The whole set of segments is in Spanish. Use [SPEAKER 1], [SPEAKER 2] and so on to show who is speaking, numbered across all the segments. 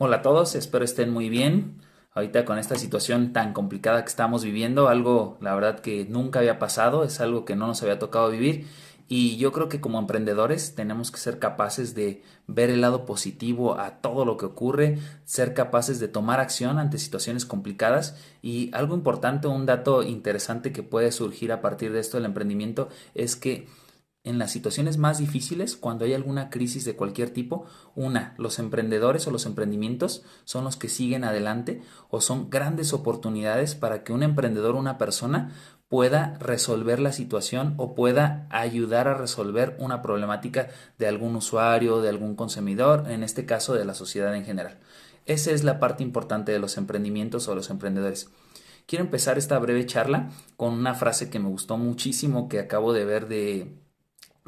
[SPEAKER 1] Hola a todos, espero estén muy bien. Ahorita con esta situación tan complicada que estamos viviendo, algo la verdad que nunca había pasado, es algo que no nos había tocado vivir y yo creo que como emprendedores tenemos que ser capaces de ver el lado positivo a todo lo que ocurre, ser capaces de tomar acción ante situaciones complicadas y algo importante, un dato interesante que puede surgir a partir de esto del emprendimiento es que en las situaciones más difíciles, cuando hay alguna crisis de cualquier tipo, los emprendedores o los emprendimientos son los que siguen adelante o son grandes oportunidades para que un emprendedor o una persona pueda resolver la situación o pueda ayudar a resolver una problemática de algún usuario, de algún consumidor, en este caso de la sociedad en general. Esa es la parte importante de los emprendimientos o los emprendedores. Quiero empezar esta breve charla con una frase que me gustó muchísimo que acabo de ver de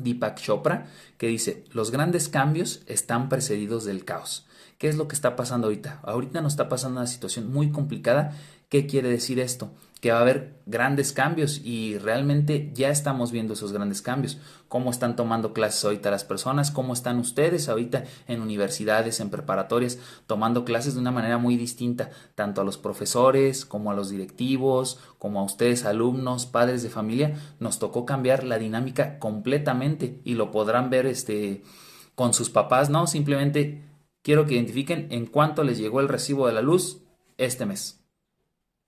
[SPEAKER 1] Deepak Chopra, que dice, los grandes cambios están precedidos del caos. ¿Qué es lo que está pasando ahorita? Ahorita nos está pasando una situación muy complicada. ¿Qué quiere decir esto? Que va a haber grandes cambios y realmente ya estamos viendo esos grandes cambios. Cómo están tomando clases ahorita las personas, cómo están ustedes ahorita en universidades, en preparatorias, tomando clases de una manera muy distinta, tanto a los profesores como a los directivos, como a ustedes alumnos, padres de familia, nos tocó cambiar la dinámica completamente y lo podrán ver con sus papás, ¿no? Simplemente quiero que identifiquen en cuánto les llegó el recibo de la luz este mes.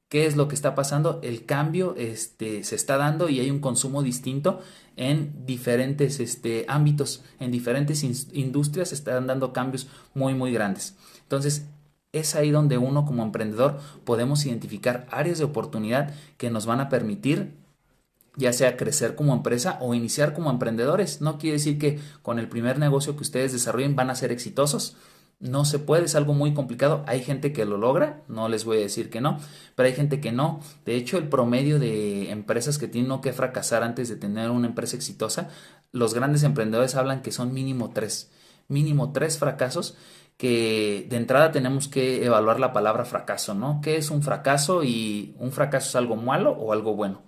[SPEAKER 1] ¿Qué es lo que está pasando? El cambio se está dando y hay un consumo distinto en diferentes ámbitos, en diferentes industrias se están dando cambios muy, muy grandes. Entonces, es ahí donde uno como emprendedor podemos identificar áreas de oportunidad que nos van a permitir ya sea crecer como empresa o iniciar como emprendedores. No quiere decir que con el primer negocio que ustedes desarrollen van a ser exitosos. No se puede, es algo muy complicado. Hay gente que lo logra, no les voy a decir que no, pero hay gente que no. De hecho, el promedio de empresas que tienen que fracasar antes de tener una empresa exitosa, los grandes emprendedores hablan que son mínimo tres fracasos que de entrada tenemos que evaluar la palabra fracaso, ¿no? ¿Qué es un fracaso? Y un fracaso es algo malo o algo bueno.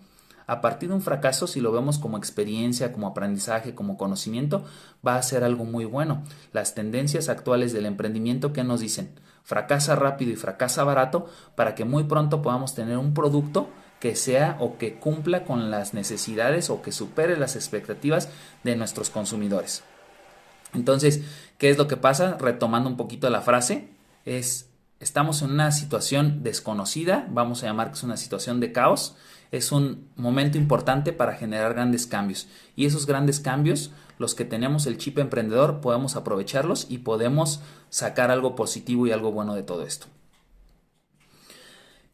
[SPEAKER 1] A partir de un fracaso, si lo vemos como experiencia, como aprendizaje, como conocimiento, va a ser algo muy bueno. Las tendencias actuales del emprendimiento, ¿qué nos dicen? Fracasa rápido y fracasa barato para que muy pronto podamos tener un producto que sea o que cumpla con las necesidades o que supere las expectativas de nuestros consumidores. Entonces, ¿qué es lo que pasa? Retomando un poquito la frase, estamos en una situación desconocida, vamos a llamar que es una situación de caos, es un momento importante para generar grandes cambios. Y esos grandes cambios, los que tenemos el chip emprendedor, podemos aprovecharlos y podemos sacar algo positivo y algo bueno de todo esto.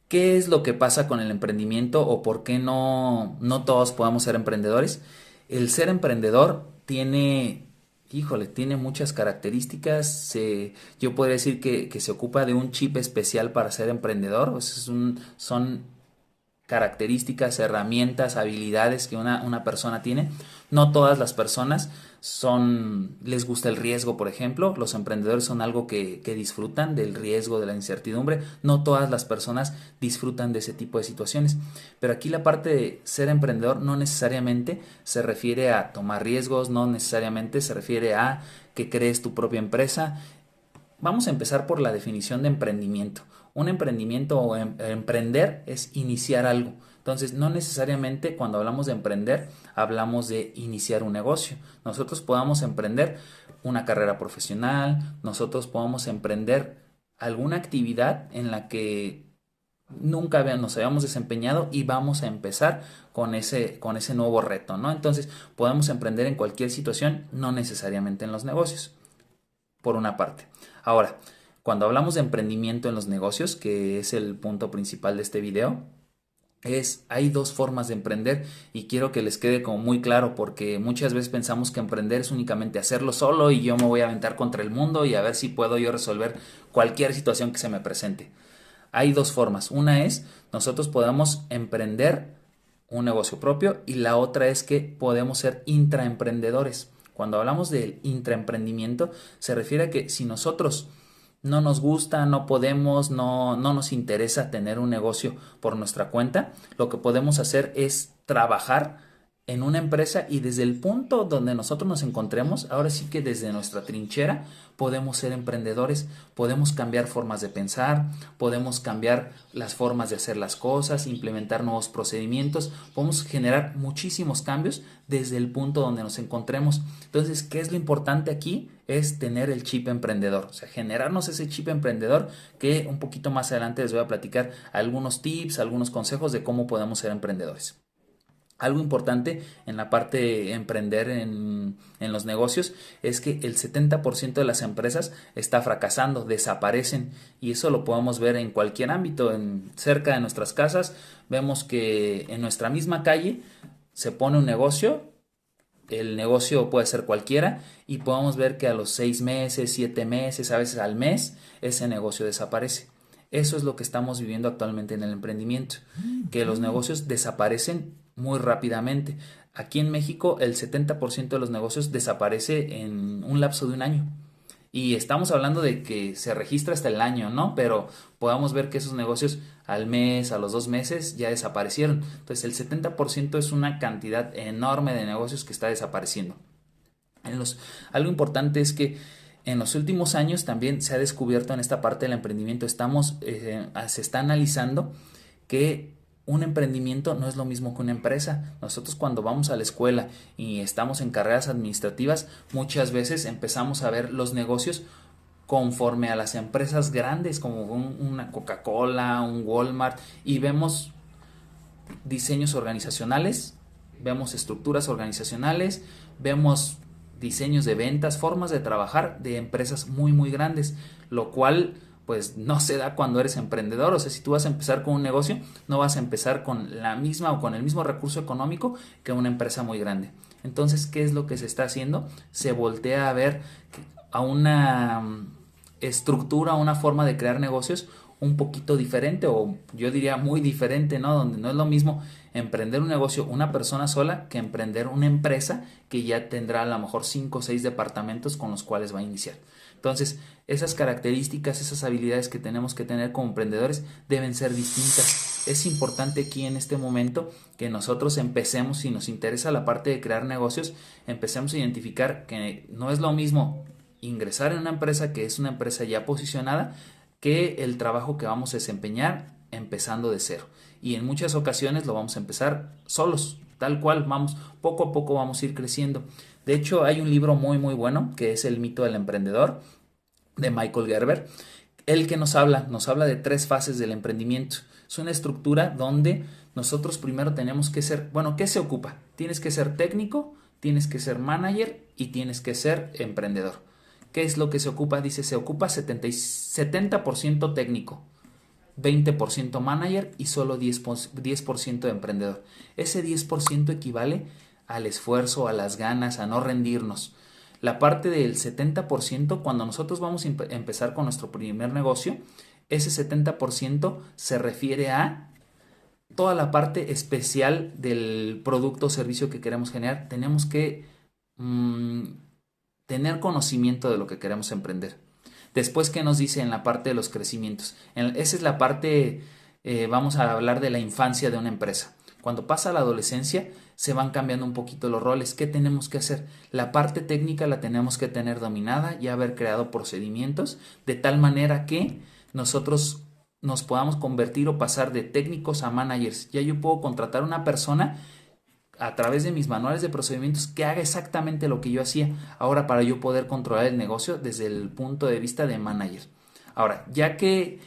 [SPEAKER 1] ¿Qué es lo que pasa con el emprendimiento o por qué no todos podemos ser emprendedores? El ser emprendedor tiene muchas características. Yo podría decir que se ocupa de un chip especial para ser emprendedor. O sea, son características, herramientas, habilidades que una persona tiene. No todas las personas les gusta el riesgo, por ejemplo. Los emprendedores son algo que disfrutan del riesgo, de la incertidumbre. No todas las personas disfrutan de ese tipo de situaciones. Pero aquí la parte de ser emprendedor no necesariamente se refiere a tomar riesgos, no necesariamente se refiere a que crees tu propia empresa. Vamos a empezar por la definición de emprendimiento. Un emprendimiento o emprender es iniciar algo. Entonces, no necesariamente cuando hablamos de emprender, hablamos de iniciar un negocio. Nosotros podamos emprender una carrera profesional, nosotros podamos emprender alguna actividad en la que nunca nos habíamos desempeñado y vamos a empezar con ese nuevo reto, ¿no? Entonces, podemos emprender en cualquier situación, no necesariamente en los negocios por una parte. Ahora, cuando hablamos de emprendimiento en los negocios, que es el punto principal de este video, hay dos formas de emprender y quiero que les quede como muy claro porque muchas veces pensamos que emprender es únicamente hacerlo solo y yo me voy a aventar contra el mundo y a ver si puedo yo resolver cualquier situación que se me presente. Hay dos formas. Una es nosotros podemos emprender un negocio propio y la otra es que podemos ser intraemprendedores. Cuando hablamos del intraemprendimiento se refiere a que si nosotros no nos gusta, no podemos, no nos interesa tener un negocio por nuestra cuenta, lo que podemos hacer es trabajar en una empresa y desde el punto donde nosotros nos encontremos, ahora sí que desde nuestra trinchera podemos ser emprendedores, podemos cambiar formas de pensar, podemos cambiar las formas de hacer las cosas, implementar nuevos procedimientos, podemos generar muchísimos cambios desde el punto donde nos encontremos. Entonces, ¿qué es lo importante aquí? Es tener el chip emprendedor, o sea, generarnos ese chip emprendedor que un poquito más adelante les voy a platicar algunos tips, algunos consejos de cómo podemos ser emprendedores. Algo importante en la parte de emprender en los negocios es que el 70% de las empresas está fracasando, desaparecen, y eso lo podemos ver en cualquier ámbito. Cerca de nuestras casas vemos que en nuestra misma calle se pone un negocio. El negocio puede ser cualquiera y podemos ver que a los 6 meses, 7 meses, a veces al mes, ese negocio desaparece. Eso es lo que estamos viviendo actualmente en el emprendimiento, que los negocios desaparecen muy rápidamente. Aquí en México el 70% de los negocios desaparece en un lapso de un año. Y estamos hablando de que se registra hasta el año, ¿no? Pero podamos ver que esos negocios al mes, a los 2 meses ya desaparecieron. Entonces el 70% es una cantidad enorme de negocios que está desapareciendo. Algo importante es que en los últimos años también se ha descubierto en esta parte del emprendimiento, se está analizando que un emprendimiento no es lo mismo que una empresa. Nosotros cuando vamos a la escuela y estamos en carreras administrativas, muchas veces empezamos a ver los negocios conforme a las empresas grandes como una Coca-Cola, un Walmart, y vemos diseños organizacionales, vemos estructuras organizacionales, vemos diseños de ventas, formas de trabajar de empresas muy muy grandes, lo cual pues no se da cuando eres emprendedor. O sea, si tú vas a empezar con un negocio, no vas a empezar con la misma o con el mismo recurso económico que una empresa muy grande. Entonces, ¿qué es lo que se está haciendo? Se voltea a ver a una estructura, una forma de crear negocios un poquito diferente, o yo diría muy diferente, ¿no? Donde no es lo mismo emprender un negocio una persona sola que emprender una empresa que ya tendrá a lo mejor 5 o 6 departamentos con los cuales va a iniciar. Entonces, esas características, esas habilidades que tenemos que tener como emprendedores deben ser distintas. Es importante aquí en este momento que nosotros empecemos, si nos interesa la parte de crear negocios, empecemos a identificar que no es lo mismo ingresar en una empresa que es una empresa ya posicionada que el trabajo que vamos a desempeñar empezando de cero. Y en muchas ocasiones lo vamos a empezar solos, tal cual, vamos, poco a poco vamos a ir creciendo. De hecho, hay un libro muy muy bueno que es El mito del emprendedor, de Michael Gerber. El que nos habla de 3 fases del emprendimiento. Es una estructura donde nosotros primero tenemos que ser, bueno, ¿qué se ocupa? Tienes que ser técnico, tienes que ser manager y tienes que ser emprendedor. ¿Qué es lo que se ocupa? Dice, se ocupa 70% técnico, 20% manager y solo 10% de emprendedor. Ese 10% equivale al esfuerzo, a las ganas, a no rendirnos. La parte del 70%, cuando nosotros vamos a empezar con nuestro primer negocio, ese 70% se refiere a toda la parte especial del producto o servicio que queremos generar. Tenemos que tener conocimiento de lo que queremos emprender. Después, ¿qué nos dice en la parte de los crecimientos? Esa es la parte, vamos a hablar de la infancia de una empresa. Cuando pasa la adolescencia, se van cambiando un poquito los roles. ¿Qué tenemos que hacer? La parte técnica la tenemos que tener dominada y haber creado procedimientos de tal manera que nosotros nos podamos convertir o pasar de técnicos a managers. Ya yo puedo contratar a una persona a través de mis manuales de procedimientos que haga exactamente lo que yo hacía ahora para yo poder controlar el negocio desde el punto de vista de manager. Ahora, ya que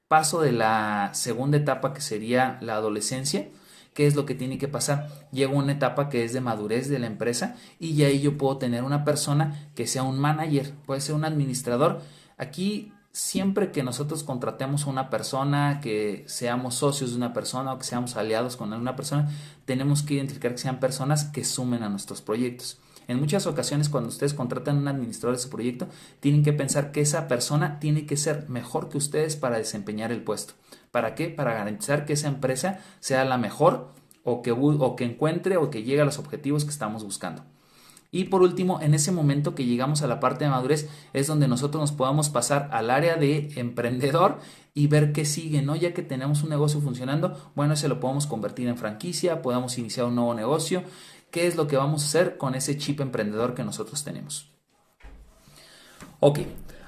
[SPEAKER 1] paso de la segunda etapa que sería la adolescencia, ¿qué es lo que tiene que pasar? Llego a una etapa que es de madurez de la empresa y ya ahí yo puedo tener una persona que sea un manager, puede ser un administrador. Aquí siempre que nosotros contratemos a una persona, que seamos socios de una persona o que seamos aliados con una persona, tenemos que identificar que sean personas que sumen a nuestros proyectos. En muchas ocasiones, cuando ustedes contratan a un administrador de su proyecto, tienen que pensar que esa persona tiene que ser mejor que ustedes para desempeñar el puesto. ¿Para qué? Para garantizar que esa empresa sea la mejor o que encuentre o que llegue a los objetivos que estamos buscando. Y por último, en ese momento que llegamos a la parte de madurez es donde nosotros nos podamos pasar al área de emprendedor y ver qué sigue, ¿no? Ya que tenemos un negocio funcionando, bueno, ese lo podemos convertir en franquicia, podemos iniciar un nuevo negocio. ¿Qué es lo que vamos a hacer con ese chip emprendedor que nosotros tenemos? Ok,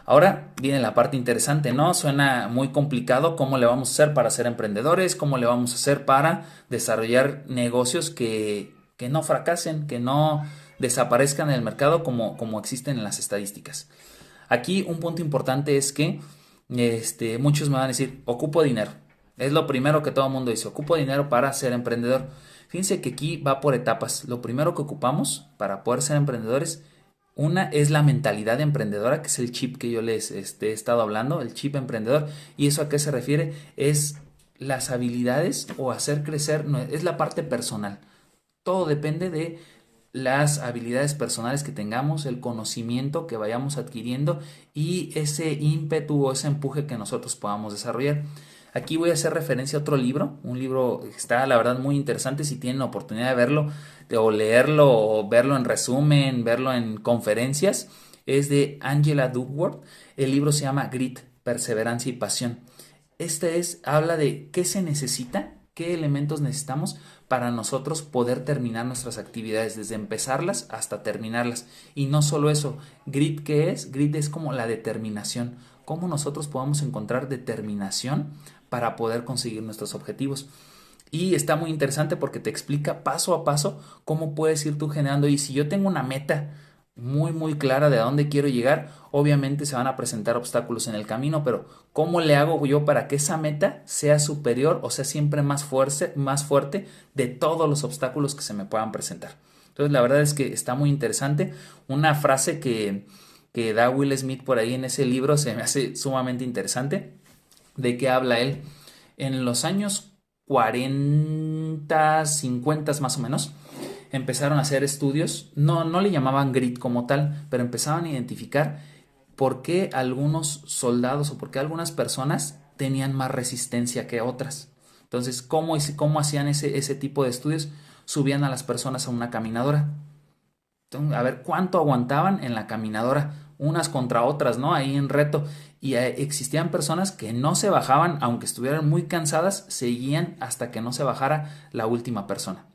[SPEAKER 1] ahora viene la parte interesante, ¿no? Suena muy complicado cómo le vamos a hacer para ser emprendedores, cómo le vamos a hacer para desarrollar negocios que no fracasen, que no desaparezcan en el mercado como existen en las estadísticas. Aquí un punto importante es que muchos me van a decir, ocupo dinero. Es lo primero que todo el mundo dice, ocupo dinero para ser emprendedor. Fíjense que aquí va por etapas. Lo primero que ocupamos para poder ser emprendedores, una es la mentalidad emprendedora, que es el chip que yo les he estado hablando, el chip emprendedor. ¿Y eso a qué se refiere? Es las habilidades o hacer crecer, es la parte personal. Todo depende de las habilidades personales que tengamos, el conocimiento que vayamos adquiriendo y ese ímpetu o ese empuje que nosotros podamos desarrollar. Aquí voy a hacer referencia a otro libro, un libro que está la verdad muy interesante. Si tienen la oportunidad de verlo o leerlo o verlo en resumen, verlo en conferencias, es de Angela Duckworth. El libro se llama Grit, Perseverancia y Pasión. Habla de qué se necesita, qué elementos necesitamos para nosotros poder terminar nuestras actividades, desde empezarlas hasta terminarlas. Y no solo eso, Grit, ¿qué es? Grit es como la determinación, cómo nosotros podamos encontrar determinación para poder conseguir nuestros objetivos. Y está muy interesante porque te explica paso a paso cómo puedes ir tú generando. Y si yo tengo una meta muy clara de a dónde quiero llegar, obviamente se van a presentar obstáculos en el camino, pero ¿cómo le hago yo para que esa meta sea superior o sea siempre más fuerte de todos los obstáculos que se me puedan presentar? Entonces la verdad es que está muy interesante. Una frase que da Will Smith por ahí en ese libro se me hace sumamente interesante. ¿De qué habla él? En los años 40, 50 más o menos, empezaron a hacer estudios, no le llamaban grit como tal, pero empezaban a identificar por qué algunos soldados o por qué algunas personas tenían más resistencia que otras. Entonces, ¿cómo hacían ese tipo de estudios? Subían a las personas a una caminadora. Entonces, a ver cuánto aguantaban en la caminadora, unas contra otras, ¿no? Ahí en reto. Y existían personas que no se bajaban, aunque estuvieran muy cansadas, seguían hasta que no se bajara la última persona.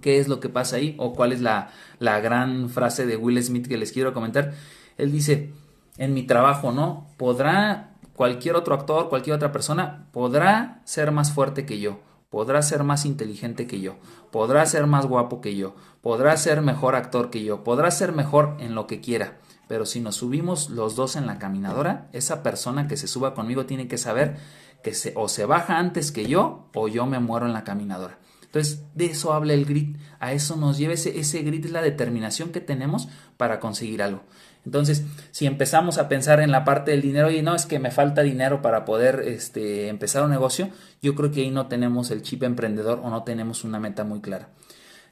[SPEAKER 1] ¿Qué es lo que pasa ahí? ¿O cuál es la gran frase de Will Smith que les quiero comentar? Él dice, en mi trabajo, ¿no? Podrá cualquier otro actor, cualquier otra persona, podrá ser más fuerte que yo, podrá ser más inteligente que yo, podrá ser más guapo que yo, podrá ser mejor actor que yo, podrá ser mejor en lo que quiera. Pero si nos subimos los dos en la caminadora, esa persona que se suba conmigo tiene que saber que o se baja antes que yo o yo me muero en la caminadora. Entonces, de eso habla el grit, a eso nos lleva ese grit, es la determinación que tenemos para conseguir algo. Entonces, si empezamos a pensar en la parte del dinero y no es que me falta dinero para poder empezar un negocio, yo creo que ahí no tenemos el chip emprendedor o no tenemos una meta muy clara.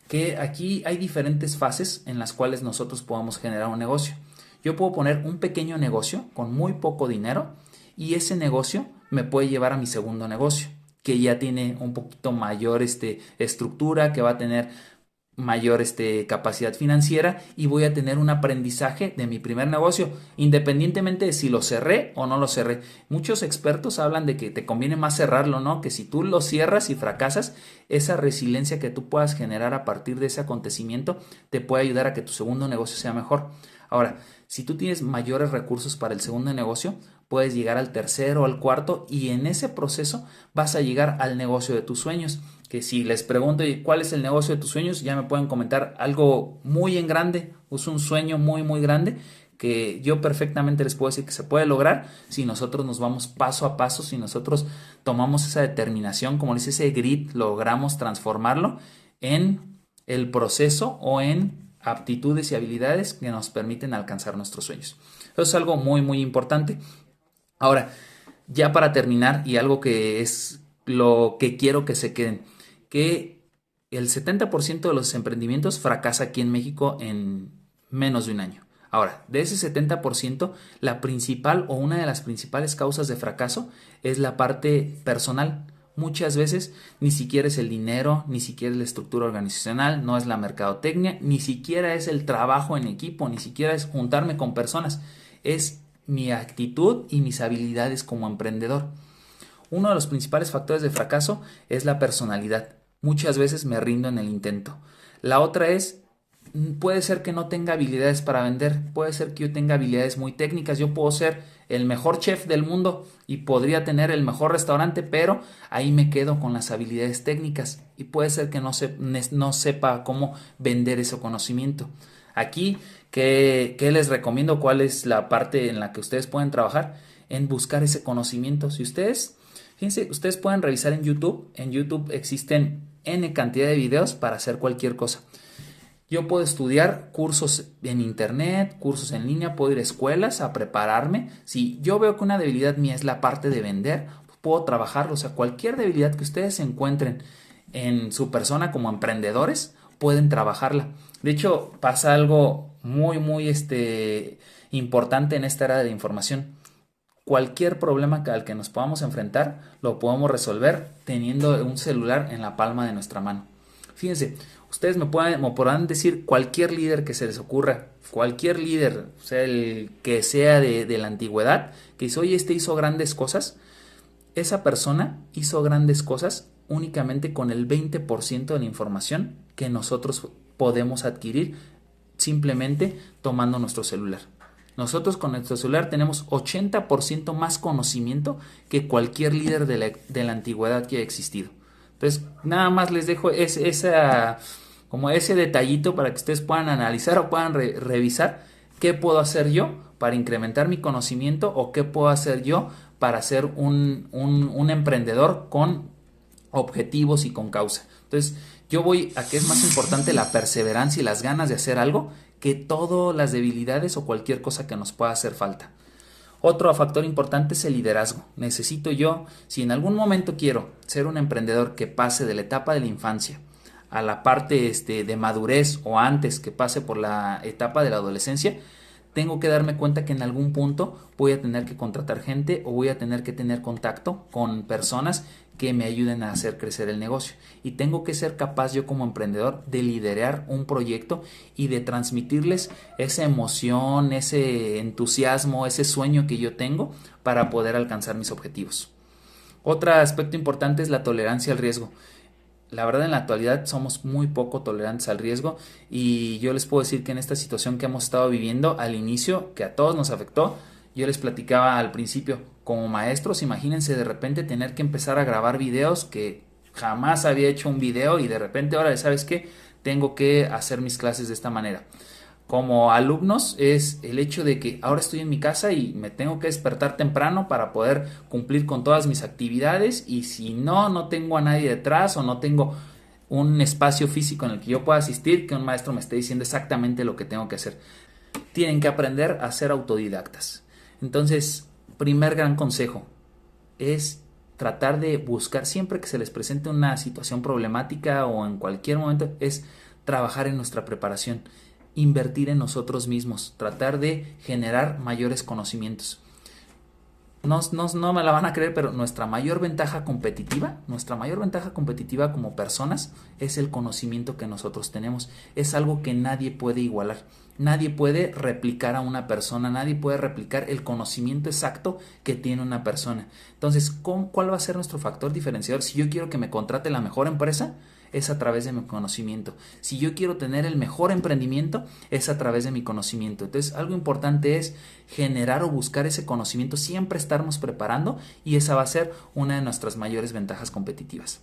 [SPEAKER 1] Que aquí hay diferentes fases en las cuales nosotros podamos generar un negocio. Yo puedo poner un pequeño negocio con muy poco dinero y ese negocio me puede llevar a mi segundo negocio, que ya tiene un poquito mayor estructura, que va a tener mayor capacidad financiera y voy a tener un aprendizaje de mi primer negocio, independientemente de si lo cerré o no lo cerré. Muchos expertos hablan de que te conviene más cerrarlo, ¿no? Que si tú lo cierras y fracasas, esa resiliencia que tú puedas generar a partir de ese acontecimiento te puede ayudar a que tu segundo negocio sea mejor. Ahora, si tú tienes mayores recursos para el segundo negocio, puedes llegar al tercero o al cuarto y en ese proceso vas a llegar al negocio de tus sueños. Que si les pregunto cuál es el negocio de tus sueños, ya me pueden comentar algo muy en grande, es un sueño muy grande que yo perfectamente les puedo decir que se puede lograr si nosotros nos vamos paso a paso, si nosotros tomamos esa determinación, como dice ese grit, logramos transformarlo en el proceso o en aptitudes y habilidades que nos permiten alcanzar nuestros sueños. Eso es algo muy importante. Ahora, ya para terminar, y algo que es lo que quiero que se queden, que el 70% de los emprendimientos fracasa aquí en México en menos de un año. Ahora, de ese 70%, la principal o una de las principales causas de fracaso es la parte personal. Muchas veces ni siquiera es el dinero, ni siquiera es la estructura organizacional, no es la mercadotecnia, ni siquiera es el trabajo en equipo, ni siquiera es juntarme con personas. Es mi actitud y mis habilidades como emprendedor. Uno de los principales factores de fracaso es la personalidad. Muchas veces me rindo en el intento. La otra es, puede ser que no tenga habilidades para vender, puede ser que yo tenga habilidades muy técnicas, yo puedo ser el mejor chef del mundo y podría tener el mejor restaurante, pero ahí me quedo con las habilidades técnicas y puede ser que no sepa cómo vender ese conocimiento. Aquí, ¿qué les recomiendo? ¿Cuál es la parte en la que ustedes pueden trabajar? En buscar ese conocimiento. Si ustedes, fíjense, ustedes pueden revisar en YouTube existen N cantidad de videos para hacer cualquier cosa. Yo puedo estudiar cursos en internet, cursos en línea, puedo ir a escuelas a prepararme. Si yo veo que una debilidad mía es la parte de vender, puedo trabajarlo. O sea, cualquier debilidad que ustedes encuentren en su persona como emprendedores, pueden trabajarla. De hecho, pasa algo muy importante en esta era de la información. Cualquier problema al que nos podamos enfrentar, lo podemos resolver teniendo un celular en la palma de nuestra mano. Fíjense, ustedes me podrán decir cualquier líder que se les ocurra, cualquier líder, o sea, el que sea de la antigüedad, que dice, oye, hizo grandes cosas. Esa persona hizo grandes cosas únicamente con el 20% de la información que nosotros podemos adquirir simplemente tomando nuestro celular. Nosotros con nuestro celular tenemos 80% más conocimiento que cualquier líder de la antigüedad que haya existido. Entonces, nada más les dejo como ese detallito para que ustedes puedan analizar o puedan revisar qué puedo hacer yo para incrementar mi conocimiento o qué puedo hacer yo para ser un emprendedor con objetivos y con causa. Entonces, yo voy a que es más importante la perseverancia y las ganas de hacer algo que todas las debilidades o cualquier cosa que nos pueda hacer falta. Otro factor importante es el liderazgo. Necesito yo, si en algún momento quiero ser un emprendedor que pase de la etapa de la infancia a la parte de madurez o antes que pase por la etapa de la adolescencia, tengo que darme cuenta que en algún punto voy a tener que contratar gente o voy a tener que tener contacto con personas que me ayuden a hacer crecer el negocio. Y tengo que ser capaz yo como emprendedor de liderar un proyecto y de transmitirles esa emoción, ese entusiasmo, ese sueño que yo tengo para poder alcanzar mis objetivos. Otro aspecto importante es la tolerancia al riesgo. La verdad, en la actualidad somos muy poco tolerantes al riesgo y yo les puedo decir que en esta situación que hemos estado viviendo al inicio, que a todos nos afectó, yo les platicaba al principio, como maestros, imagínense de repente tener que empezar a grabar videos que jamás había hecho un video y de repente ahora, ¿sabes qué? Tengo que hacer mis clases de esta manera. Como alumnos es el hecho de que ahora estoy en mi casa y me tengo que despertar temprano para poder cumplir con todas mis actividades y si no tengo a nadie detrás o no tengo un espacio físico en el que yo pueda asistir, que un maestro me esté diciendo exactamente lo que tengo que hacer. Tienen que aprender a ser autodidactas. Entonces, primer gran consejo es tratar de buscar siempre que se les presente una situación problemática o en cualquier momento, es trabajar en nuestra preparación, invertir en nosotros mismos, tratar de generar mayores conocimientos. No me la van a creer, pero nuestra mayor ventaja competitiva como personas es el conocimiento que nosotros tenemos. Es algo que nadie puede igualar. Nadie puede replicar a una persona, nadie puede replicar el conocimiento exacto que tiene una persona. Entonces, ¿cuál va a ser nuestro factor diferenciador? Si yo quiero que me contrate la mejor empresa, es a través de mi conocimiento. Si yo quiero tener el mejor emprendimiento, es a través de mi conocimiento. Entonces, algo importante es generar o buscar ese conocimiento, siempre estarnos preparando y esa va a ser una de nuestras mayores ventajas competitivas.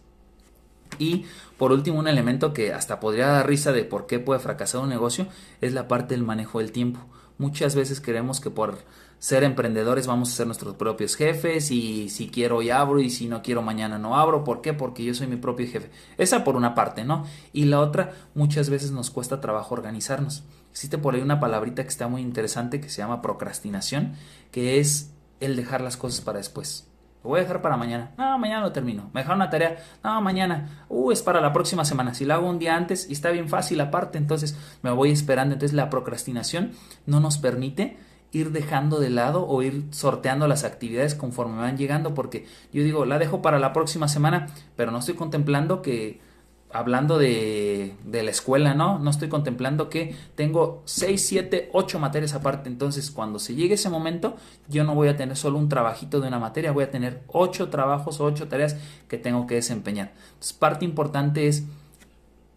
[SPEAKER 1] Y por último, un elemento que hasta podría dar risa de por qué puede fracasar un negocio es la parte del manejo del tiempo. Muchas veces creemos que por ser emprendedores vamos a ser nuestros propios jefes y si quiero hoy abro y si no quiero mañana no abro. ¿Por qué? Porque yo soy mi propio jefe. Esa por una parte, ¿no? Y la otra, muchas veces nos cuesta trabajo organizarnos. Existe por ahí una palabrita que está muy interesante que se llama procrastinación, que es el dejar las cosas para después. Lo voy a dejar para mañana. No, mañana lo termino. Me dejaron una tarea. No, mañana. Es para la próxima semana. Si lo hago un día antes y está bien fácil aparte, entonces me voy esperando. Entonces la procrastinación no nos permite ir dejando de lado o ir sorteando las actividades conforme van llegando, porque yo digo, la dejo para la próxima semana, pero no estoy contemplando que, hablando de la escuela, no estoy contemplando que tengo 6, 7, 8 materias aparte. Entonces cuando se llegue ese momento, yo no voy a tener solo un trabajito de una materia, voy a tener 8 trabajos o 8 tareas que tengo que desempeñar. Entonces parte importante es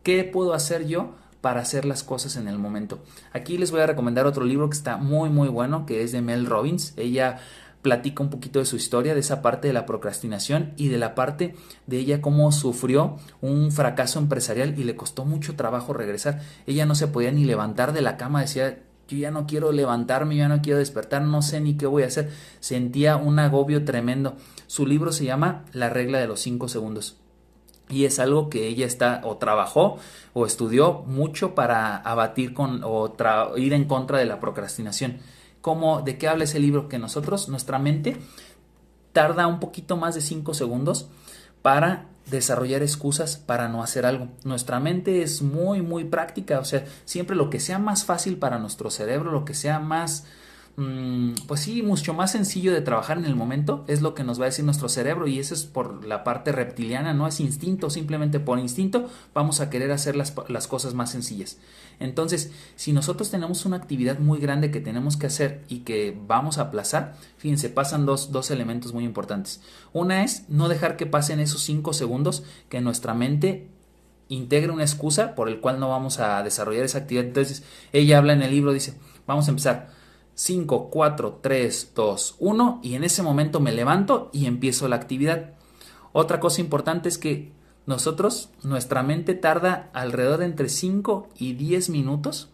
[SPEAKER 1] ¿Qué puedo hacer yo para hacer las cosas en el momento? Aquí les voy a recomendar otro libro que está muy muy bueno, que es de Mel Robbins. Ella platica un poquito de su historia, de esa parte de la procrastinación y de la parte de ella cómo sufrió un fracaso empresarial y le costó mucho trabajo regresar. Ella no se podía ni levantar de la cama, decía: yo ya no quiero levantarme, ya no quiero despertar, no sé ni qué voy a hacer. Sentía un agobio tremendo. Su libro se llama La regla de los 5 segundos. Y es algo que ella trabajó o estudió mucho para abatir ir en contra de la procrastinación. ¿De qué habla ese libro? Que nuestra mente tarda un poquito más de 5 segundos para desarrollar excusas para no hacer algo. Nuestra mente es muy muy práctica, o sea, siempre lo que sea más fácil para nuestro cerebro, lo que sea más pues sí, mucho más sencillo de trabajar en el momento, es lo que nos va a decir nuestro cerebro, y eso es por la parte reptiliana, no es instinto. Simplemente por instinto vamos a querer hacer las cosas más sencillas. Entonces, si nosotros tenemos una actividad muy grande que tenemos que hacer y que vamos a aplazar, fíjense, pasan dos elementos muy importantes. Una es no dejar que pasen esos 5 segundos que nuestra mente integre una excusa por el cual no vamos a desarrollar esa actividad. Entonces, ella habla en el libro, dice: vamos a empezar 5, 4, 3, 2, 1, y en ese momento me levanto y empiezo la actividad. Otra cosa importante es que nuestra mente tarda alrededor de entre 5 y 10 minutos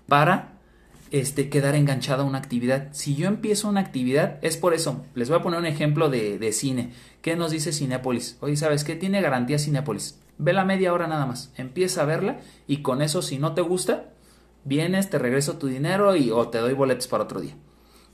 [SPEAKER 1] para quedar enganchada a una actividad. Si yo empiezo una actividad, es por eso, les voy a poner un ejemplo de cine. ¿Qué nos dice Cinépolis? Oye, ¿sabes qué? Tiene garantía Cinépolis. Vela media hora nada más, empieza a verla, y con eso, si no te gusta, vienes, te regreso tu dinero o te doy boletos para otro día.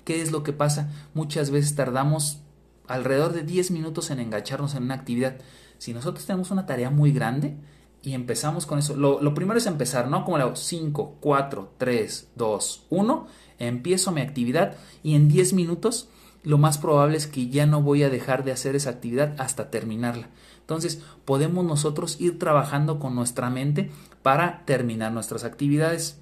[SPEAKER 1] ¿Qué es lo que pasa? Muchas veces tardamos alrededor de 10 minutos en engancharnos en una actividad. Si nosotros tenemos una tarea muy grande y empezamos con eso, lo primero es empezar, ¿no? Como le hago: 5, 4, 3, 2, 1, empiezo mi actividad, y en 10 minutos lo más probable es que ya no voy a dejar de hacer esa actividad hasta terminarla. Entonces, podemos nosotros ir trabajando con nuestra mente para terminar nuestras actividades.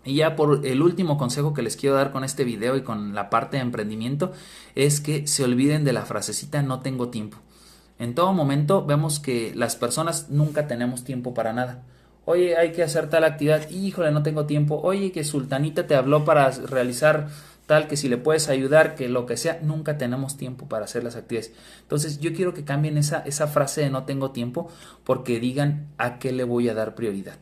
[SPEAKER 1] Y ya por el último consejo que les quiero dar con este video y con la parte de emprendimiento, es que se olviden de la frasecita "no tengo tiempo". En todo momento vemos que las personas nunca tenemos tiempo para nada. Oye, hay que hacer tal actividad, híjole, no tengo tiempo. Oye, que sultanita te habló para realizar tal, que si le puedes ayudar, que lo que sea. Nunca tenemos tiempo para hacer las actividades. Entonces yo quiero que cambien esa frase de "no tengo tiempo", porque digan a qué le voy a dar prioridad.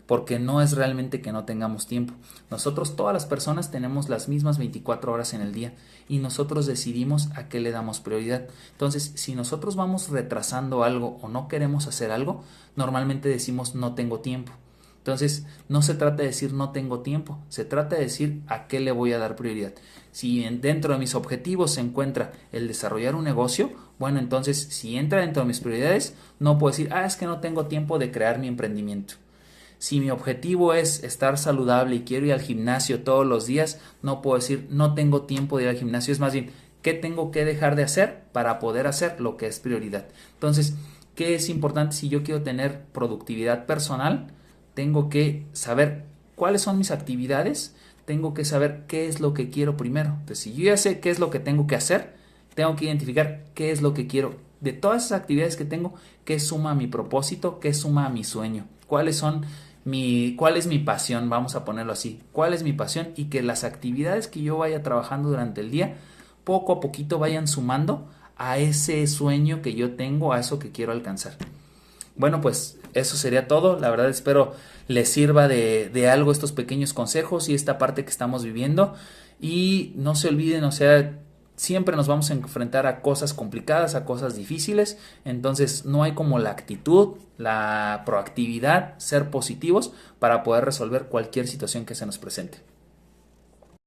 [SPEAKER 1] Porque no es realmente que no tengamos tiempo. Nosotros, todas las personas, tenemos las mismas 24 horas en el día, y nosotros decidimos a qué le damos prioridad. Entonces, si nosotros vamos retrasando algo o no queremos hacer algo, normalmente decimos "no tengo tiempo". Entonces, no se trata de decir "no tengo tiempo", se trata de decir a qué le voy a dar prioridad. Si dentro de mis objetivos se encuentra el desarrollar un negocio, bueno, entonces si entra dentro de mis prioridades, no puedo decir es que no tengo tiempo de crear mi emprendimiento. Si mi objetivo es estar saludable y quiero ir al gimnasio todos los días, no puedo decir "no tengo tiempo de ir al gimnasio". Es más bien, ¿qué tengo que dejar de hacer para poder hacer lo que es prioridad? Entonces, ¿qué es importante? Si yo quiero tener productividad personal, tengo que saber cuáles son mis actividades, tengo que saber qué es lo que quiero primero. Entonces, si yo ya sé qué es lo que tengo que hacer, tengo que identificar qué es lo que quiero. De todas esas actividades que tengo, ¿qué suma a mi propósito? ¿Qué suma a mi sueño? ¿Cuál es mi pasión? Vamos a ponerlo así. ¿Cuál es mi pasión? Y que las actividades que yo vaya trabajando durante el día, poco a poquito vayan sumando a ese sueño que yo tengo, a eso que quiero alcanzar. Bueno, pues eso sería todo. La verdad, espero les sirva de algo estos pequeños consejos y esta parte que estamos viviendo. Y no se olviden, o sea, siempre nos vamos a enfrentar a cosas complicadas, a cosas difíciles. Entonces no hay como la actitud, la proactividad, ser positivos para poder resolver cualquier situación que se nos presente.